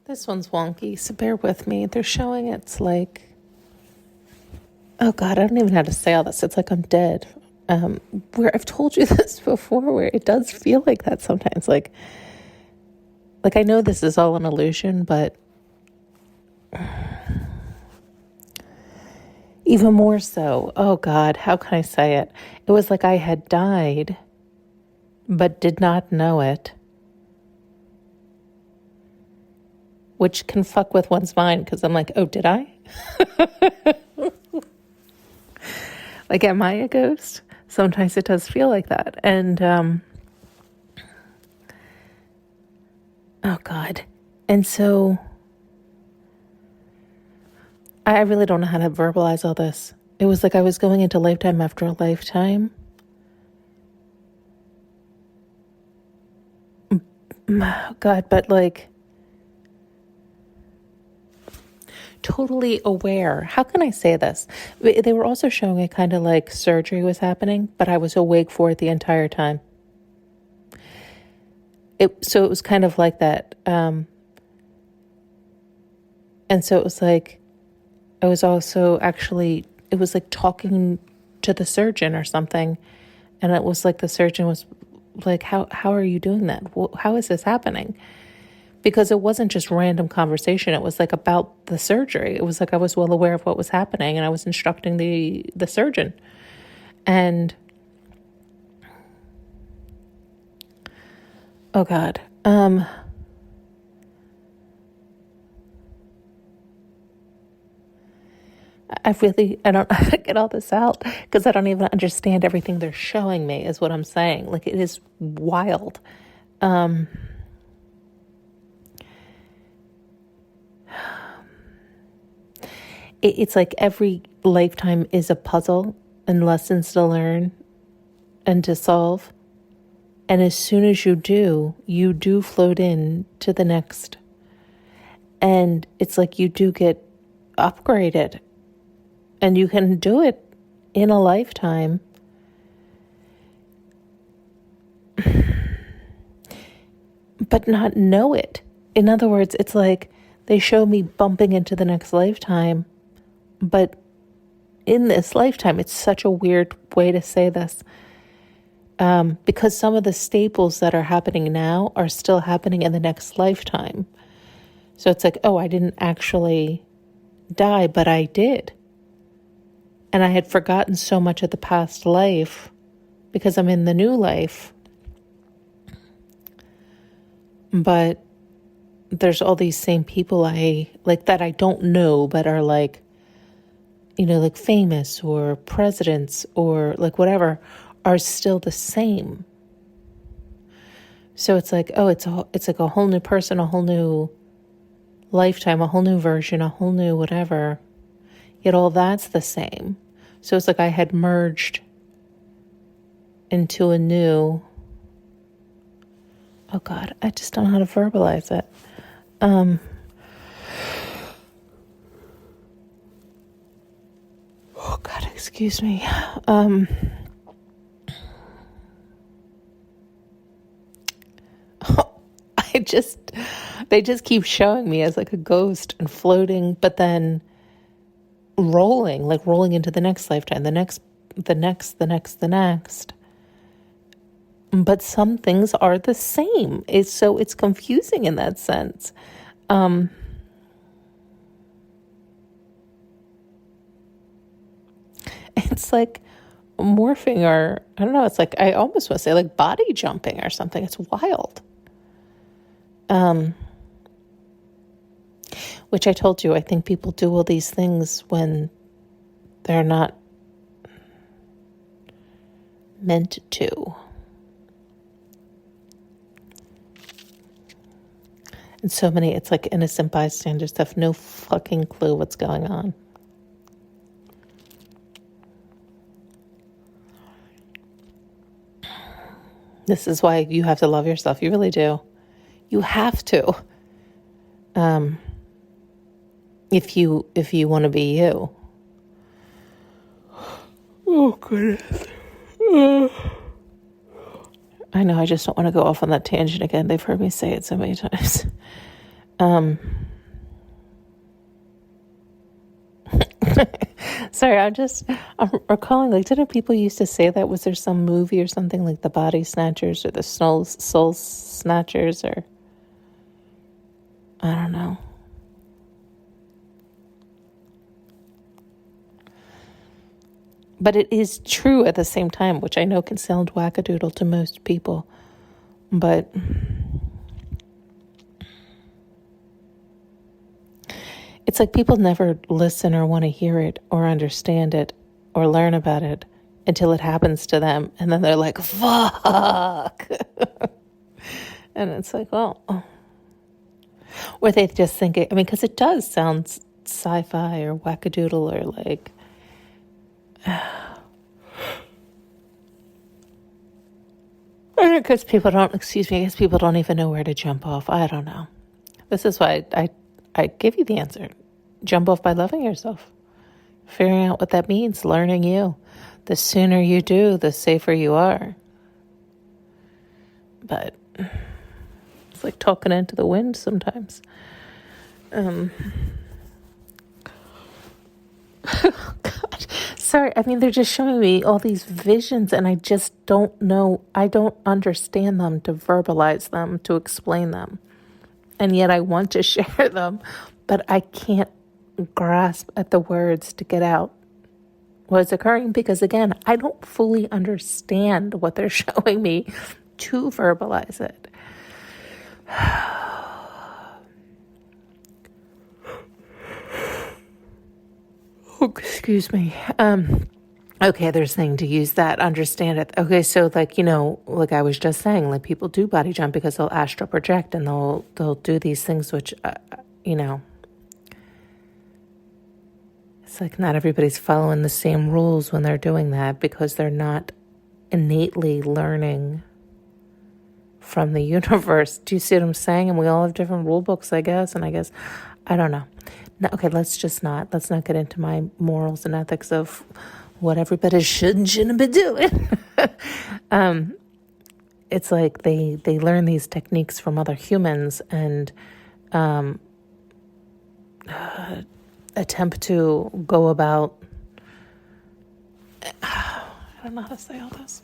This one's wonky, so bear with me. They're showing it's like, oh God, I don't even know how to say all this. It's like I'm dead. Where I've told you this before, where it does feel like that sometimes. Like I know this is all an illusion, but even more so. Oh God, how can I say it? It was like I had died, but did not know it. Which can fuck with one's mind, because I'm like, oh, did I? Like, am I a ghost? Sometimes it does feel like that. And, oh God. And so I really don't know how to verbalize all this. It was like I was going into lifetime after a lifetime. Oh God, but like totally aware. How can I say this? They were also showing it kind of like surgery was happening, but I was awake for it the entire time. So it was kind of like that. And so it was like, I was also actually, it was like talking to the surgeon or something. And it was like the surgeon was like, how are you doing that? How is this happening? Because it wasn't just random conversation. It was like about the surgery. It was like I was well aware of what was happening, and I was instructing the surgeon. And oh God, I don't know how to get all this out, because I don't even understand everything they're showing me, is what I'm saying. Like, it is wild. It's like every lifetime is a puzzle and lessons to learn and to solve. And as soon as you do float in to the next. And it's like you do get upgraded. And you can do it in a lifetime. But not know it. In other words, it's like they show me bumping into the next lifetime. But in this lifetime, it's such a weird way to say this. Because some of the staples that are happening now are still happening in the next lifetime. So it's like, oh, I didn't actually die, but I did. And I had forgotten so much of the past life because I'm in the new life. But there's all these same people that I don't know, but are like, like famous or presidents or like whatever, are still the same. So it's like, oh, it's like a whole new person, a whole new lifetime, a whole new version, a whole new whatever. Yet all that's the same. So it's like I had merged into a new, oh God, I just don't know how to verbalize it. Oh God, excuse me. They just keep showing me as like a ghost and floating, but then rolling into the next lifetime, the next. But some things are the same. It's confusing in that sense. It's like morphing, or I don't know, it's like I almost want to say like body jumping or something. It's wild. Which I told you, I think people do all these things when they're not meant to. And so many, it's like innocent bystanders have no fucking clue what's going on. This is why you have to love yourself. You really do. You have to. If you want to be you. Oh, goodness. I know, I just don't want to go off on that tangent again. They've heard me say it so many times. Sorry, I'm recalling, like, didn't people used to say that? Was there some movie or something like the Body Snatchers or the Soul Snatchers, or I don't know. But it is true at the same time, which I know can sound wackadoodle to most people. But it's like people never listen or want to hear it or understand it or learn about it until it happens to them. And then they're like, fuck. And it's like, well, or they just think it, I mean, because it does sound sci-fi or wackadoodle or like, because people don't, excuse me, I guess people don't even know where to jump off. I don't know. This is why I give you the answer. Jump off by loving yourself. Figuring out what that means, learning you. The sooner you do, the safer you are. But it's like talking into the wind sometimes. Oh, God. Sorry, I mean, they're just showing me all these visions and I just don't know. I don't understand them to verbalize them, to explain them. And yet I want to share them, but I can't grasp at the words to get out what's occurring because, again, I don't fully understand what they're showing me to verbalize it. Oh, excuse me. Okay, they're saying to use that, understand it. Okay, so like, like I was just saying, like people do body jump because they'll astral project and they'll do these things which, it's like not everybody's following the same rules when they're doing that because they're not innately learning from the universe. Do you see what I'm saying? And we all have different rule books, I guess. And I guess, I don't know. No, okay, let's not get into my morals and ethics of what everybody should and shouldn't be doing. It's like they learn these techniques from other humans and attempt to go about, I don't know how to say all this.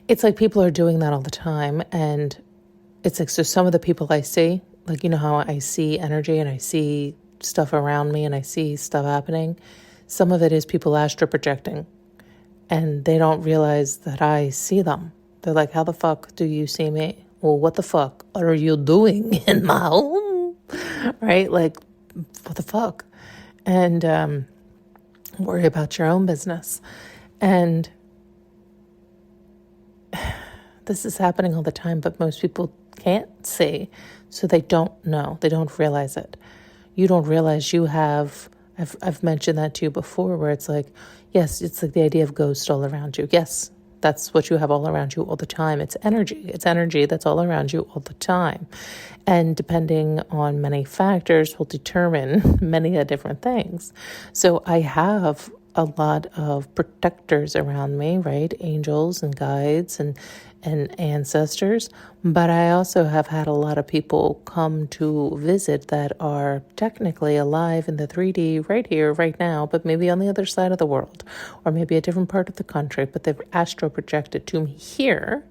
It's like people are doing that all the time. And it's like, so some of the people I see, like, how I see energy and I see stuff around me and I see stuff happening. Some of it is people astral projecting and they don't realize that I see them. They're like, how the fuck do you see me? Well, what the fuck are you doing in my home? Right? Like, what the fuck? And worry about your own business. And this is happening all the time, but most people can't see, so they don't know. They don't realize it. You don't realize you have, I've mentioned that to you before, where it's like, yes, it's like the idea of ghosts all around you. Yes, that's what you have all around you all the time. It's energy. It's energy that's all around you all the time. And depending on many factors will determine many different things. So I have a lot of protectors around me, right? Angels and guides and ancestors. But I also have had a lot of people come to visit that are technically alive in the 3D right here, right now, but maybe on the other side of the world, or maybe a different part of the country, but they've astral projected to me here.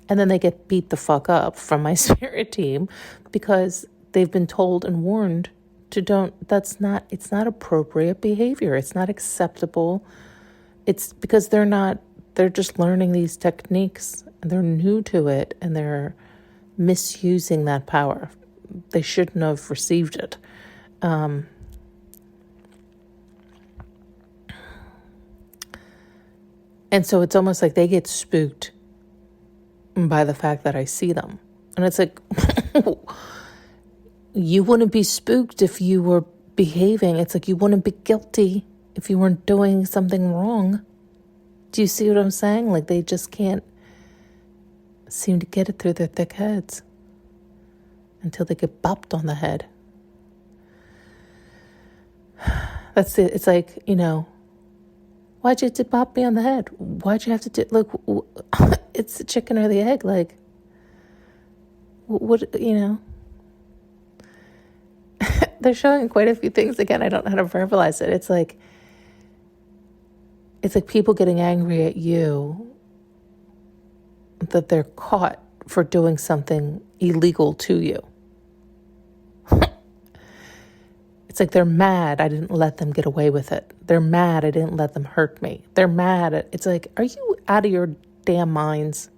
And then they get beat the fuck up from my spirit team because they've been told and warned to it's not appropriate behavior. It's not acceptable. It's because they're just learning these techniques and they're new to it and they're misusing that power. They shouldn't have received it. And so it's almost like they get spooked by the fact that I see them. And it's like, you wouldn't be spooked if you were behaving. It's like you wouldn't be guilty if you weren't doing something wrong. Do you see what I'm saying? Like they just can't seem to get it through their thick heads until they get bopped on the head. That's it. It's like, Why'd you have to pop me on the head? Why'd you have to do, look, it's the chicken or the egg, like, what, they're showing quite a few things. Again, I don't know how to verbalize it. It's like people getting angry at you that they're caught for doing something illegal to you. It's like they're mad I didn't let them get away with it. They're mad I didn't let them hurt me. They're mad it's like, are you out of your damn minds?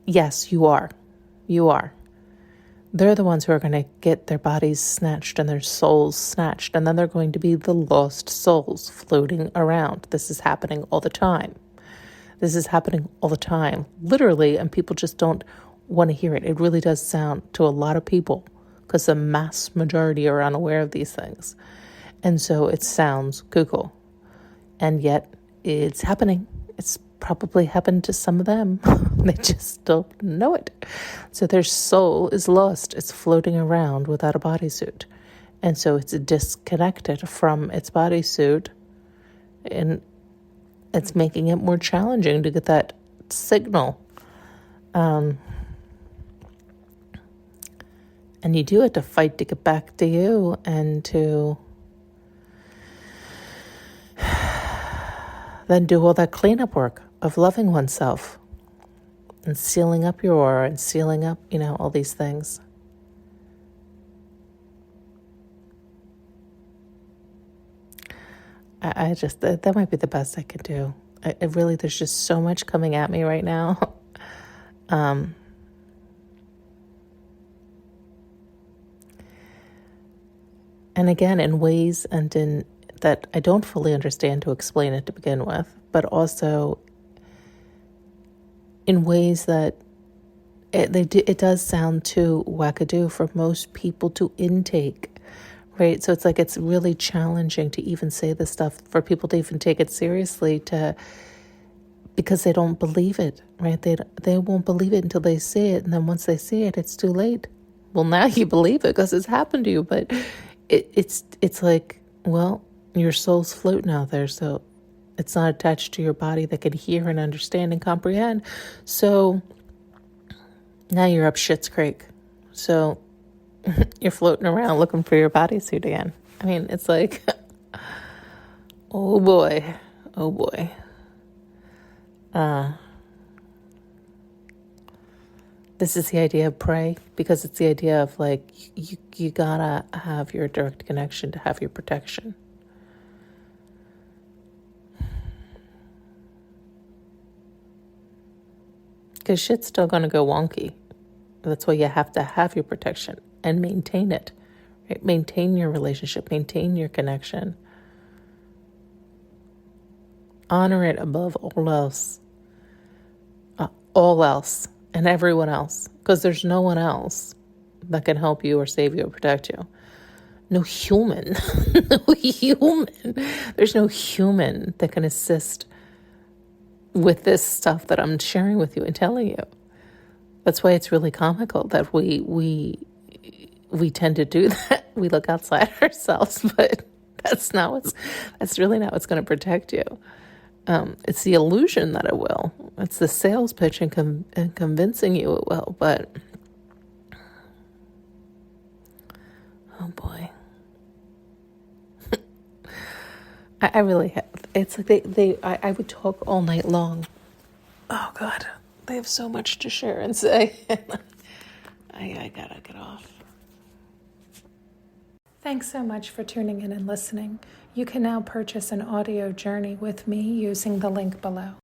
Yes, you are. You are. They're the ones who are going to get their bodies snatched and their souls snatched, and then they're going to be the lost souls floating around. This is happening all the time. This is happening all the time, literally, and people just don't want to hear it. It really does sound to a lot of people, because the mass majority are unaware of these things. And so it sounds cuckoo. And yet it's happening. It's probably happened to some of them. They just don't know it. So their soul is lost. It's floating around without a bodysuit. And so it's disconnected from its bodysuit. And it's making it more challenging to get that signal. And you do it to fight to get back to you and to then do all that cleanup work of loving oneself and sealing up your aura and sealing up, all these things. I just, that might be the best I could do. There's just so much coming at me right now. And again, in ways and in that I don't fully understand to explain it to begin with, but also in ways that it does sound too wackadoo for most people to intake, right? So it's like it's really challenging to even say this stuff, for people to even take it seriously, because they don't believe it, right? They won't believe it until they see it, and then once they see it, it's too late. Well, now you believe it because it's happened to you, but it's like, well, your soul's floating out there, so it's not attached to your body that can hear and understand and comprehend. So now you're up shit's creek. So you're floating around looking for your bodysuit again. I mean, it's like, oh boy. This is the idea of pray, because it's the idea of like, you gotta have your direct connection to have your protection. Because shit's still gonna go wonky. That's why you have to have your protection and maintain it. Right? Maintain your relationship, maintain your connection. Honor it above all else. All else. And everyone else, because there's no one else that can help you or save you or protect you. No human. There's no human that can assist with this stuff that I'm sharing with you and telling you. That's why it's really comical that we tend to do that. We look outside ourselves, but that's really not what's going to protect you. It's the illusion that it will. It's the sales pitch and convincing you it will. But oh boy, I really have. It's like I would talk all night long. Oh God, they have so much to share and say. I gotta get off. Thanks so much for tuning in and listening. You can now purchase an audio journey with me using the link below.